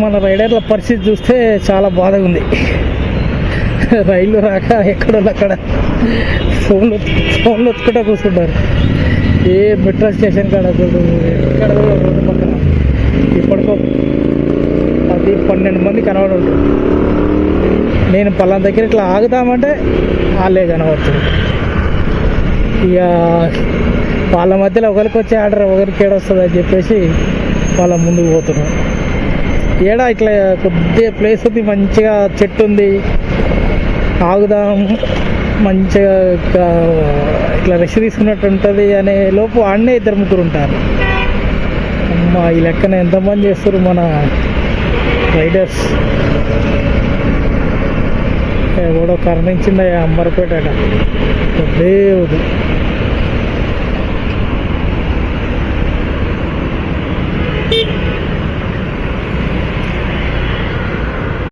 మన రైడర్ల పరిస్థితి చూస్తే చాలా బాధగా ఉంది. రైళ్ళు రాక ఎక్కడో అక్కడ ఫోన్లు ఒత్తుకుంటూ కూర్చుంటారు. ఏ మెట్రో స్టేషన్ కాడ చూడు, ఎక్కడ రోడ్డు పక్కన ఇప్పటికో 10-12 మంది కనబడుంటారు. నేను పలానా దగ్గర ఇట్లా ఆగుతామంటే వాళ్ళే కనబడుతుంది. ఇక వాళ్ళ మధ్యలో ఒకరికి వచ్చే ఆర్డర్ ఒకరికి ఏడొస్తుంది అని చెప్పేసి వాళ్ళ ముందుకు పోతున్నారు. ఏడా ఇట్లా కొద్దిగా ప్లేస్ ఉంది, మంచిగా చెట్టు ఉంది, ఆగుదాం మంచిగా ఇట్లా రెస్ట్ తీసుకున్నట్టు ఉంటుంది అనే లోపు ఆడనే 2-3 ఉంటారు. అమ్మ ఈ లెక్కన ఎంతమంది చేస్తారు మన రైడర్స్. ఎవడో కరణించిందా అమ్మరిపేట దేవుడు.